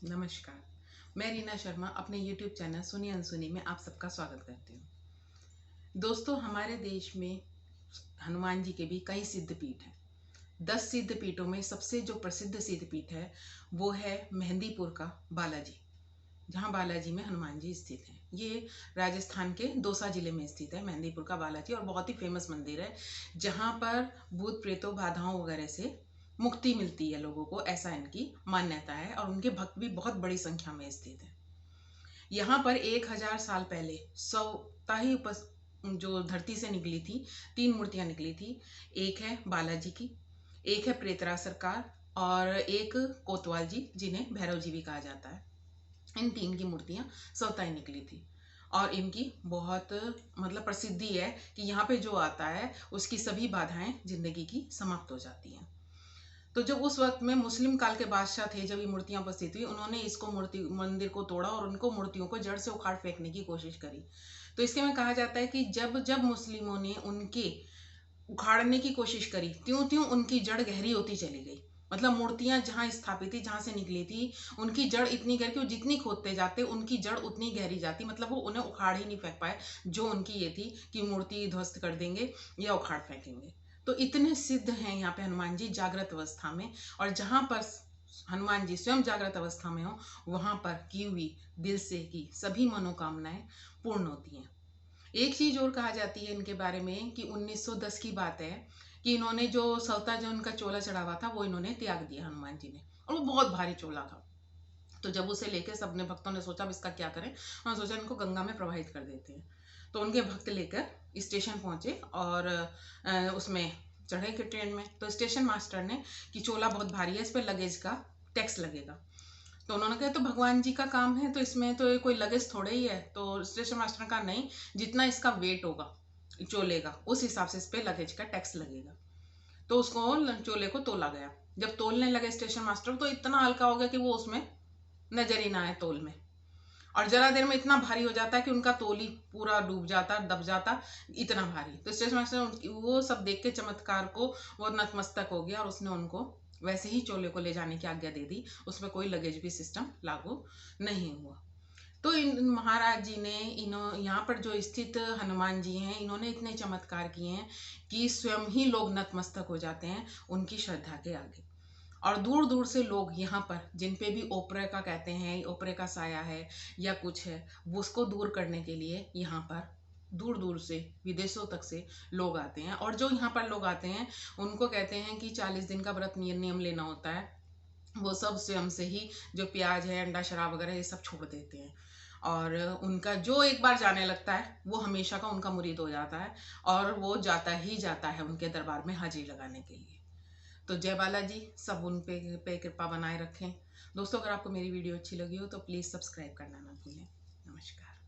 नमस्कार। मैं रीना शर्मा अपने YouTube चैनल सुनी अनसुनी में आप सबका स्वागत करती हूँ। दोस्तों, हमारे देश में हनुमान जी के भी कई सिद्ध पीठ हैं। 10 सिद्ध पीठों में सबसे जो प्रसिद्ध सिद्ध पीठ है वो है मेहंदीपुर का बालाजी, जहाँ बालाजी में हनुमान जी स्थित हैं। ये राजस्थान के दौसा जिले में स्थित है मेहंदीपुर का बालाजी, और बहुत ही फेमस मंदिर है जहाँ पर भूत प्रेतों बाधाओं वगैरह से मुक्ति मिलती है लोगों को, ऐसा इनकी मान्यता है। और उनके भक्त भी बहुत बड़ी संख्या में स्थित हैं। यहाँ पर 1000 साल पहले सौताही जो धरती से निकली थी, 3 मूर्तियां निकली थी। एक है बालाजी की, एक है प्रेतरा सरकार, और एक कोतवाल जी जिन्हें भैरव जी भी कहा जाता है। इन 3 की मूर्तियां सौताई निकली थी, और इनकी बहुत प्रसिद्धि है कि यहाँ पे जो आता है उसकी सभी बाधाएं जिंदगी की समाप्त हो जाती हैं। तो जब उस वक्त में मुस्लिम काल के बादशाह थे, जब ये मूर्तियां उपस्थित हुई, उन्होंने इसको मंदिर को तोड़ा और उनको मूर्तियों को जड़ से उखाड़ फेंकने की कोशिश करी। तो इसके में कहा जाता है कि जब जब मुस्लिमों ने उनके उखाड़ने की कोशिश करी, त्यों त्यों उनकी जड़ गहरी होती चली गई। मूर्तियां जहां स्थापित थी, जहां से निकली थी, उनकी जड़ इतनी गहरी कि वो जितनी खोदते जाते उनकी जड़ उतनी गहरी जाती। वो उन्हें उखाड़ ही नहीं फेंक पाए, जो उनकी ये थी कि मूर्ति ध्वस्त कर देंगे या उखाड़ फेंकेंगे। तो इतने सिद्ध हैं यहाँ पे हनुमान जी जागृत अवस्था में। और जहां पर हनुमान जी स्वयं जागृत अवस्था में हो, वहां पर की हुई दिल से की सभी मनोकामनाएं पूर्ण होती हैं। एक चीज और कहा जाती है इनके बारे में कि 1910 की बात है कि इन्होंने जो सौता जो उनका चोला चढ़ा हुआ था वो इन्होंने त्याग दिया हनुमान जी ने, और वो बहुत भारी चोला था। तो जब उसे लेकर सबने भक्तों ने सोचा अब इसका क्या करें, उन्होंने सोचा इनको गंगा में प्रवाहित कर देते हैं। तो उनके भक्त लेकर स्टेशन पहुंचे और उसमें चढ़े के ट्रेन में। तो स्टेशन मास्टर ने कि चोला बहुत भारी है, इस पर लगेज का टैक्स लगेगा। तो उन्होंने कहा तो भगवान जी का काम है, तो इसमें तो कोई लगेज थोड़े ही है। तो स्टेशन मास्टर ने कहा नहीं, जितना इसका वेट होगा चोले का उस हिसाब से इस पे लगेज का टैक्स लगेगा। तो उसको चोले को तोला गया। जब तोलने लगे स्टेशन मास्टर तो इतना हल्का हो गया कि वो उसमें नजर ही ना आए तोल में। और जरा देर में इतना भारी हो जाता है कि उनका तोल ही पूरा डूब जाता, दब जाता, इतना भारी। तो स्टेशन मास्टर वो सब देख के चमत्कार को वो नतमस्तक हो गया, और उसने उनको वैसे ही चोले को ले जाने की आज्ञा दे दी। उसमें कोई लगेज भी सिस्टम लागू नहीं हुआ। तो इन महाराज जी ने यहाँ पर जो स्थित हनुमान जी हैं, इन्होंने इतने चमत्कार किए हैं कि स्वयं ही लोग नतमस्तक हो जाते हैं उनकी श्रद्धा के आगे। और दूर दूर से लोग यहाँ पर, जिन पे भी ओपरे का कहते हैं, ओपरे का साया है या कुछ है, वो उसको दूर करने के लिए यहाँ पर दूर दूर से विदेशों तक से लोग आते हैं। और जो यहाँ पर लोग आते हैं उनको कहते हैं कि 40 दिन का व्रत नियम लेना होता है। वो सब स्वयं से ही जो प्याज है, अंडा, शराब वगैरह ये सब छोड़ देते हैं। और उनका जो एक बार जाने लगता है वो हमेशा का उनका मुरीद हो जाता है, और वो जाता ही जाता है उनके दरबार में हाजिरी लगाने के लिए। तो जय बालाजी, सब उन पे कृपा बनाए रखें। दोस्तों, अगर आपको मेरी वीडियो अच्छी लगी हो तो प्लीज़ सब्सक्राइब करना ना भूलें। नमस्कार।